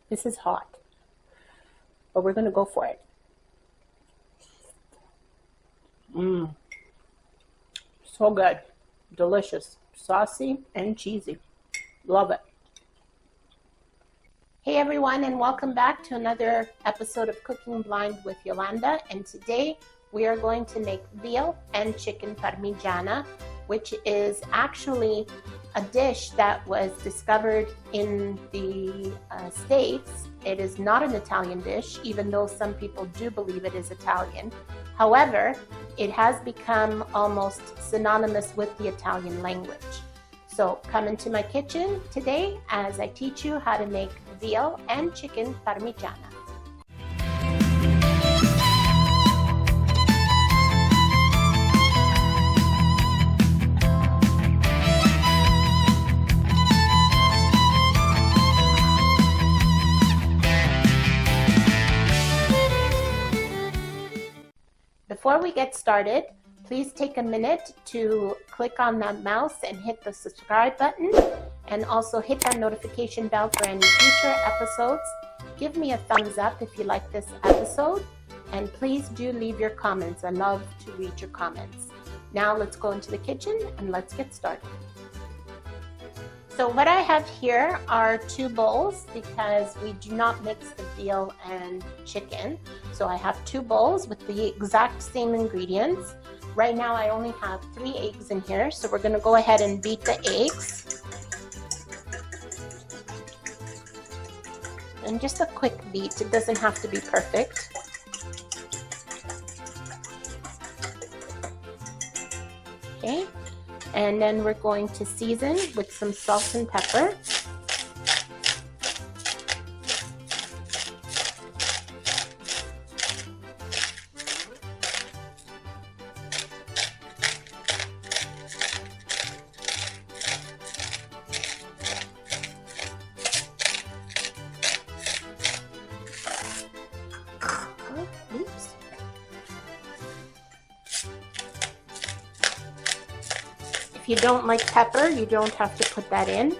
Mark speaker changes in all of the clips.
Speaker 1: This is hot, but we're gonna go for it. So good, delicious, saucy and cheesy. Love it. Hey everyone, and welcome back to another episode of Cooking Blind with Yolanda. And today we are going to make veal and chicken parmigiana, which is actually a dish that was discovered in the States. It is not an Italian dish, even though some people do believe it is Italian. However, it has become almost synonymous with the Italian language. So come into my kitchen today as I teach you how to make veal and chicken parmigiana. Before we get started, please take a minute to click on that mouse and hit the subscribe button, and also hit that notification bell for any future episodes. Give me a thumbs up if you like this episode, and please do leave your comments. I love to read your comments. Now let's go into the kitchen and let's get started. So what I have here are 2 bowls because we do not mix the veal and chicken. So I have 2 bowls with the exact same ingredients. Right now I only have 3 eggs in here, so we're gonna go ahead and beat the eggs. And just a quick beat, it doesn't have to be perfect. Okay. And then we're going to season with some salt and pepper. Oops. If you don't like pepper, you don't have to put that in.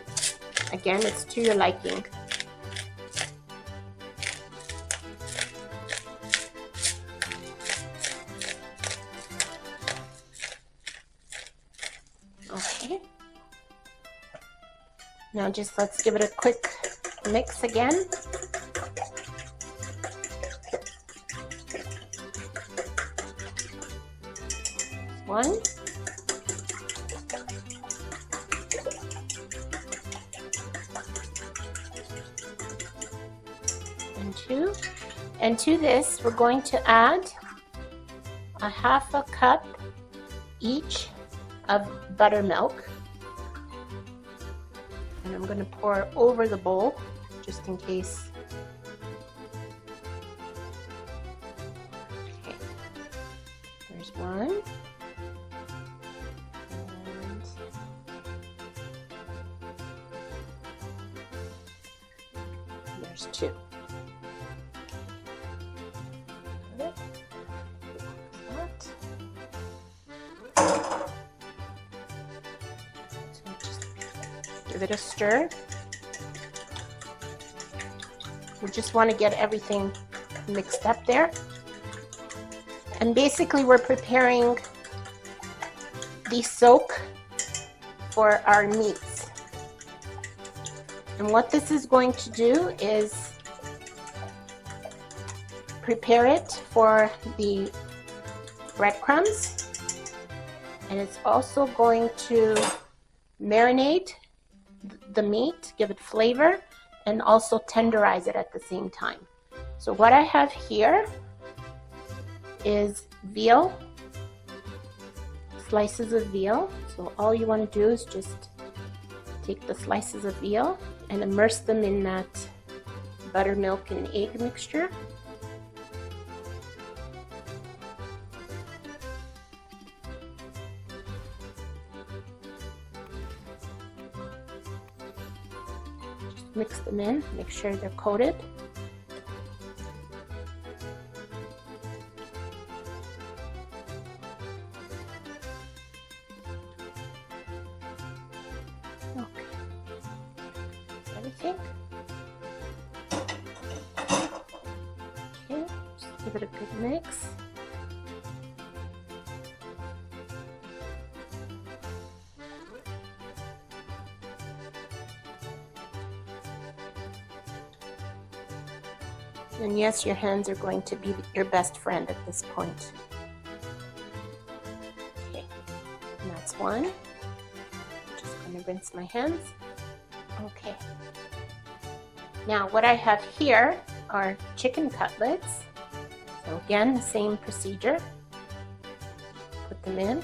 Speaker 1: Again, it's to your liking. Okay. Now just let's give it a quick mix again. One. And 2. And to this, we're going to add a 1/2 cup each of buttermilk. And I'm going to pour over the bowl just in case. Okay. There's 1. And there's 2. Give it a stir. We just want to get everything mixed up there. And basically we're preparing the soak for our meats. And what this is going to do is prepare it for the breadcrumbs. And it's also going to marinate the meat, give it flavor, and also tenderize it at the same time. So what I have here is veal, slices of veal. So all you want to do is just take the slices of veal and immerse them in that buttermilk and egg mixture. Mix them in, make sure they're coated. Okay. Everything. Give it a good mix. And yes, your hands are going to be your best friend at this point. Okay, and that's one. I'm just going to rinse my hands. Okay. Now what I have here are chicken cutlets. So again, the same procedure. Put them in.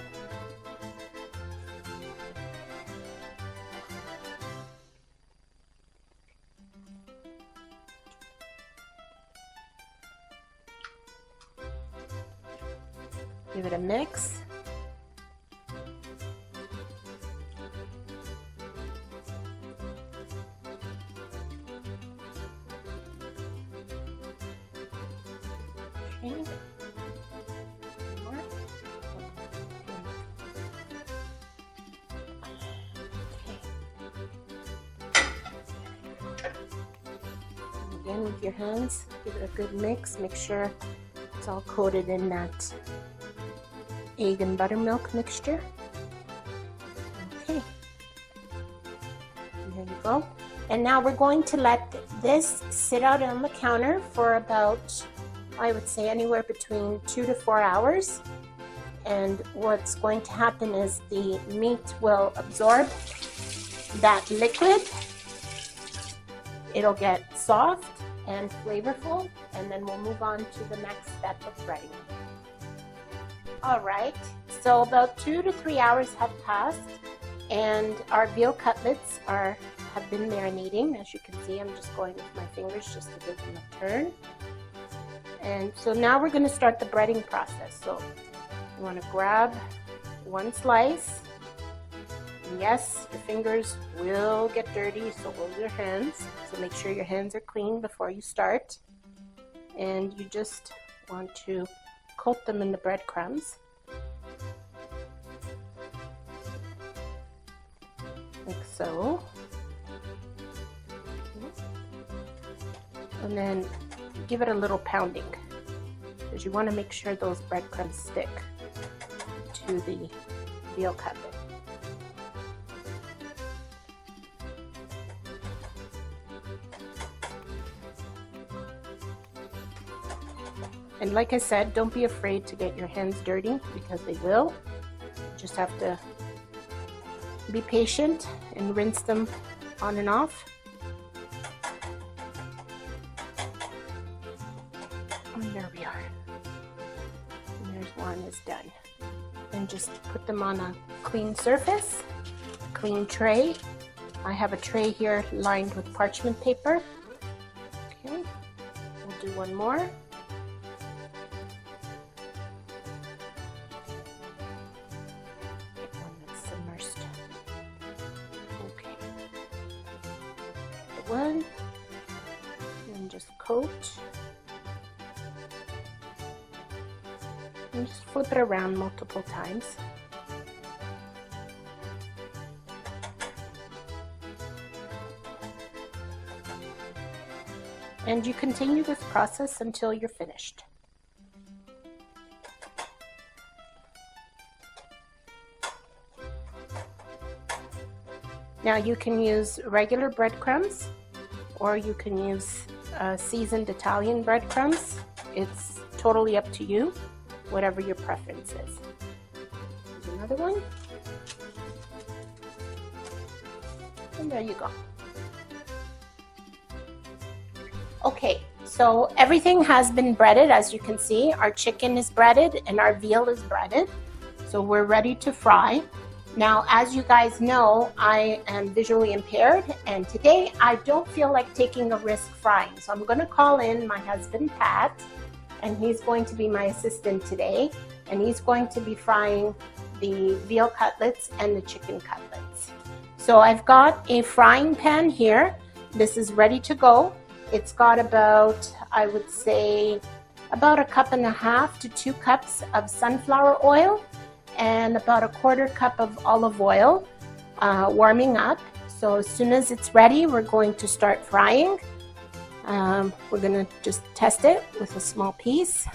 Speaker 1: Give it a mix. Okay. More. Okay. Again, with your hands, give it a good mix. Make sure it's all coated in that egg and buttermilk mixture. Okay, and there you go. And now we're going to let this sit out on the counter for about, I would say, anywhere between 2 to 4 hours. And what's going to happen is the meat will absorb that liquid. It'll get soft and flavorful, and then we'll move on to the next step of breading. All right, so about 2 to 3 hours have passed, and our veal cutlets have been marinating. As you can see, I'm just going with my fingers just to give them a turn. And so now we're going to start the breading process. So you want to grab one slice. And yes, your fingers will get dirty, so will your hands. So make sure your hands are clean before you start. And you just want to coat them in the breadcrumbs, like so. And then give it a little pounding, because you want to make sure those breadcrumbs stick to the veal cutlet. And like I said, don't be afraid to get your hands dirty, because they will. You just have to be patient and rinse them on and off. And there we are. And there's one is done. And just put them on a clean surface, a clean tray. I have a tray here lined with parchment paper. Okay, we'll do one more. One, and just coat, and just flip it around multiple times. And you continue this process until you're finished. Now you can use regular breadcrumbs, or you can use seasoned Italian breadcrumbs. It's totally up to you, whatever your preference is. Here's another one. And there you go. Okay, so everything has been breaded. As you can see, our chicken is breaded and our veal is breaded. So we're ready to fry. Now, as you guys know, I am visually impaired, and today I don't feel like taking a risk frying. So I'm going to call in my husband, Pat, and he's going to be my assistant today, and he's going to be frying the veal cutlets and the chicken cutlets. So I've got a frying pan here. This is ready to go. It's got about, I would say, about 1.5 cups to 2 cups of sunflower oil, and about 1/4 cup of olive oil warming up. So as soon as it's ready, we're going to start frying. We're gonna just test it with a small piece.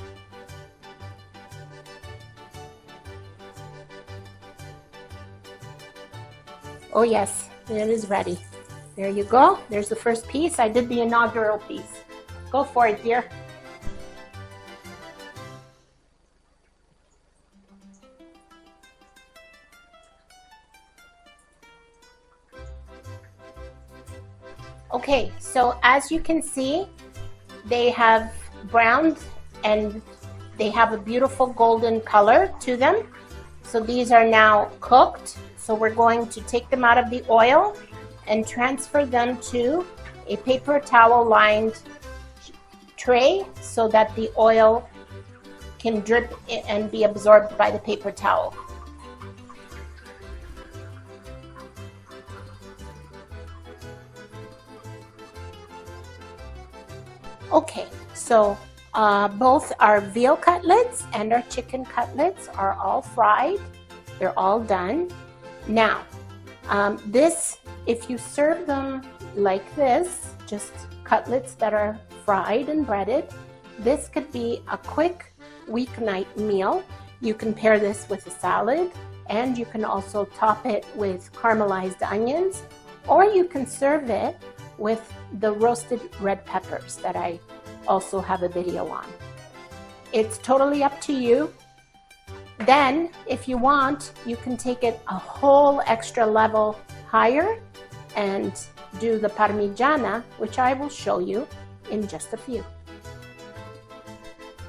Speaker 1: Oh yes, it is ready. There you go. There's the first piece. I did the inaugural piece. Go for it, dear. Okay, so as you can see, they have browned and they have a beautiful golden color to them. So these are now cooked. So we're going to take them out of the oil and transfer them to a paper towel lined tray so that the oil can drip and be absorbed by the paper towel. Okay, so both our veal cutlets and our chicken cutlets are all fried. They're all done. Now, if you serve them like this, just cutlets that are fried and breaded, this could be a quick weeknight meal. You can pair this with a salad, and you can also top it with caramelized onions, or you can serve it with the roasted red peppers that I also have a video on. It's totally up to you. Then, if you want, you can take it a whole extra level higher and do the Parmigiana, which I will show you in just a few.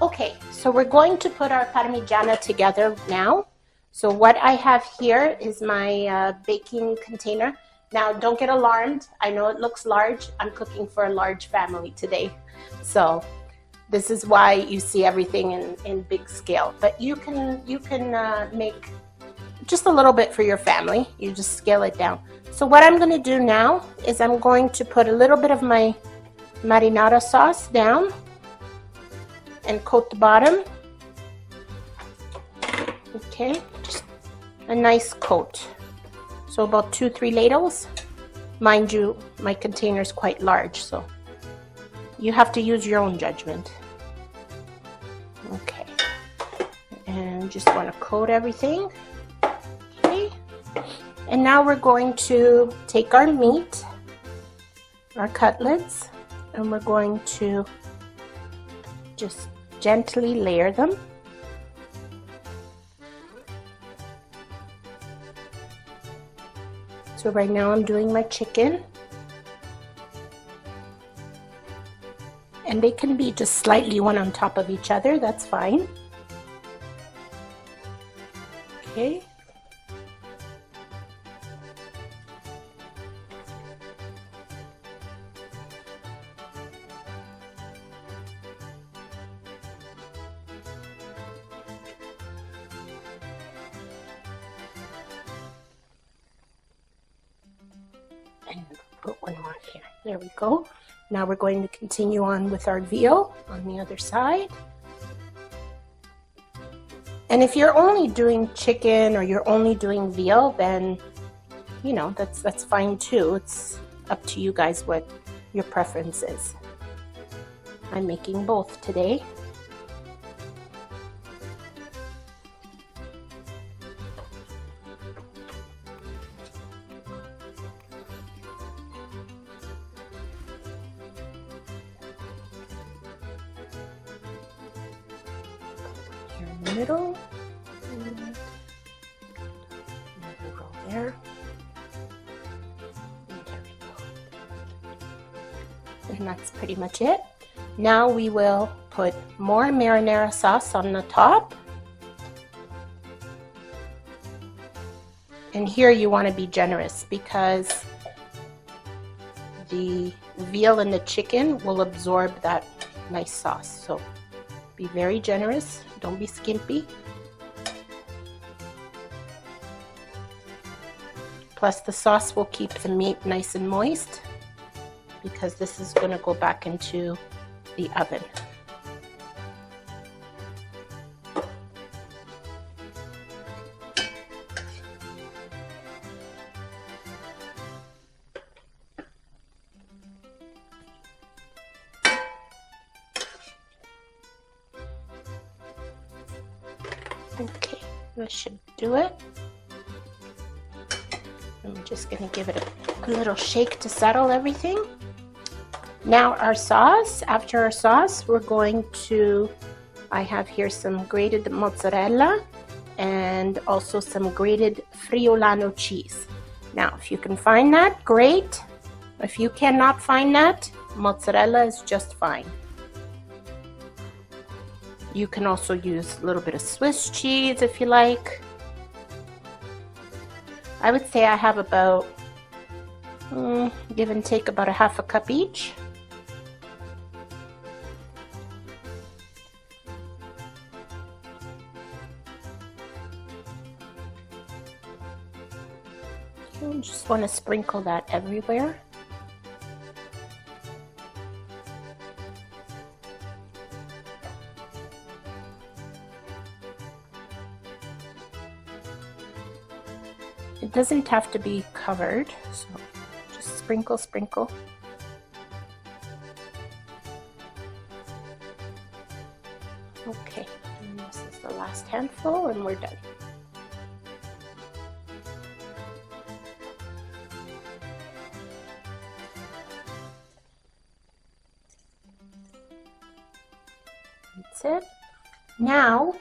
Speaker 1: Okay, so we're going to put our Parmigiana together now. So what I have here is my baking container. Now, don't get alarmed. I know it looks large. I'm cooking for a large family today. So this is why you see everything in big scale. But you can make just a little bit for your family. You just scale it down. So what I'm going to do now is I'm going to put a little bit of my marinara sauce down and coat the bottom. Okay, just a nice coat. So about 2-3 ladles. Mind you, my container is quite large, so you have to use your own judgment. Okay, and just want to coat everything. Okay, and now we're going to take our meat, our cutlets, and we're going to just gently layer them. So right now I'm doing my chicken. And they can be just slightly one on top of each other, that's fine. Okay. And put one more here. There we go. Now we're going to continue on with our veal on the other side. And if you're only doing chicken or you're only doing veal, then, you know, that's fine too. It's up to you guys what your preference is. I'm making both today. In the middle, and roll there. And there we go. And that's pretty much it. Now we will put more marinara sauce on the top. And here you want to be generous because the veal and the chicken will absorb that nice sauce. So be very generous, don't be skimpy. Plus the sauce will keep the meat nice and moist because this is going to go back into the oven. Okay, that should do it. I'm just going to give it a little shake to settle everything. Now our sauce, after our sauce, we're going to, I have here some grated mozzarella and also some grated Friulano cheese. Now, if you can find that, great. If you cannot find that, mozzarella is just fine. You can also use a little bit of Swiss cheese if you like. I would say I have about, give and take, about a half a cup each. I just want to sprinkle that everywhere. It doesn't have to be covered, so just sprinkle, sprinkle. Okay, and this is the last handful and we're done. That's it. Now,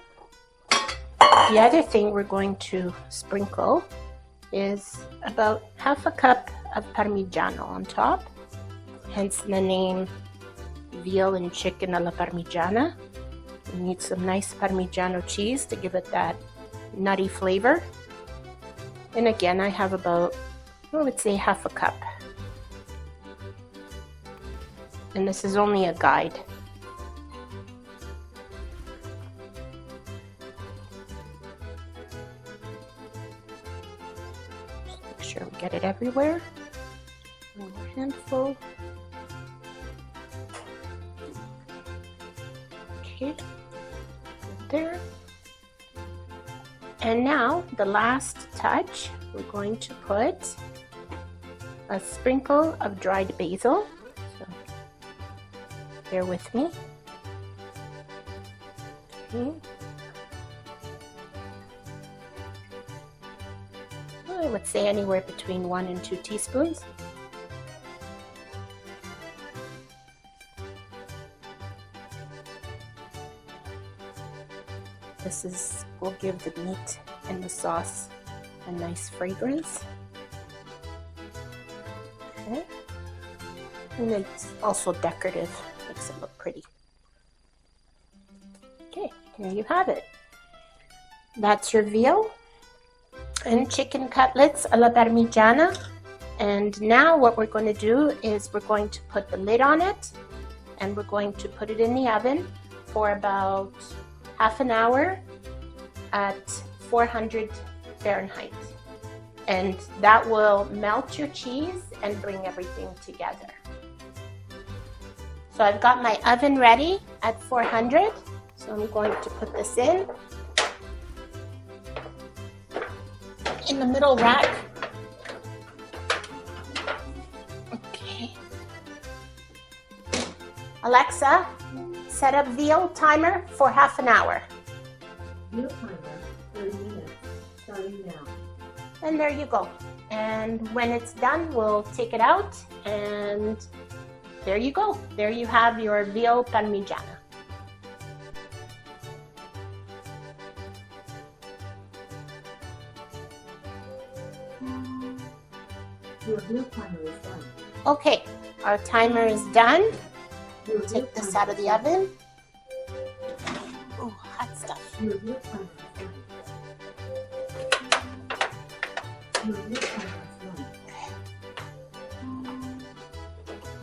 Speaker 1: the other thing we're going to sprinkle is about half a cup of Parmigiano on top, hence the name Veal and Chicken Alla Parmigiana. You need some nice Parmigiano cheese to give it that nutty flavor. And again, I have about, I would say, half a cup. And this is only a guide. Just make sure we get it everywhere. One more handful. Okay, there. And now the last touch, we're going to put a sprinkle of dried basil. So bear with me. Okay. I would say anywhere between 1 and 2 teaspoons. This will give the meat and the sauce a nice fragrance. Okay. And it's also decorative, makes it look pretty. Okay, here you have it. That's your veal and chicken cutlets alla Parmigiana. And now what we're going to do is we're going to put the lid on it and we're going to put it in the oven for about half an hour at 400 Fahrenheit. And that will melt your cheese and bring everything together. So I've got my oven ready at 400. So I'm going to put this in the middle rack. Okay. Alexa, set up veal timer for half an hour.
Speaker 2: Veal timer, 30 minutes, starting now.
Speaker 1: And there you go. And when it's done, we'll take it out and there you go. There you have your veal parmigiana.
Speaker 2: Your veal timer is done.
Speaker 1: Okay, our timer is done.
Speaker 2: Your veal
Speaker 1: Take this
Speaker 2: timer
Speaker 1: out of the oven. Oh, hot stuff.
Speaker 2: Your veal timer is done. Your veal timer is done.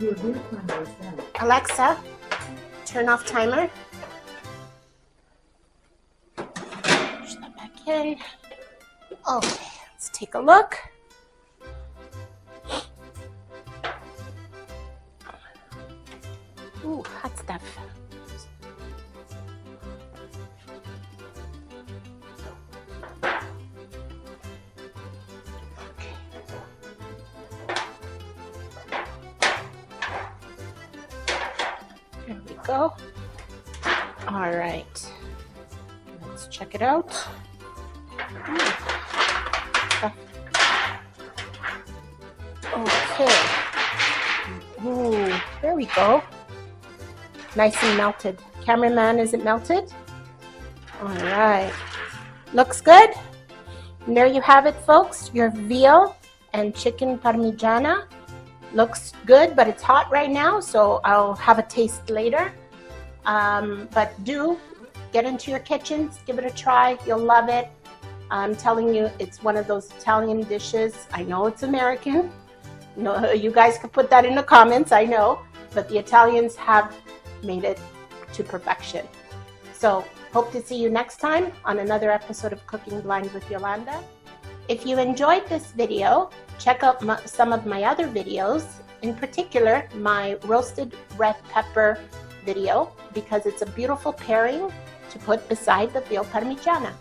Speaker 2: Your veal timer is done.
Speaker 1: Alexa, turn off timer. Push that back in. Okay, let's take a look. Ooh, hot stuff. There we go. All right. Let's Let's check it out. Okay. Ooh, there we go. Nice and melted. Cameraman, is it melted? All right. Looks good. And there you have it, folks. Your veal and chicken parmigiana. Looks good, but it's hot right now, so I'll have a taste later. But do get into your kitchens, give it a try. You'll love it. I'm telling you, it's one of those Italian dishes. I know it's American. No, you guys can put that in the comments, I know. But the Italians have made it to perfection. So, hope to see you next time on another episode of Cooking Blind with Yolanda. If you enjoyed this video, check out some of my other videos, in particular my roasted red pepper video, because it's a beautiful pairing to put beside the veal parmigiana.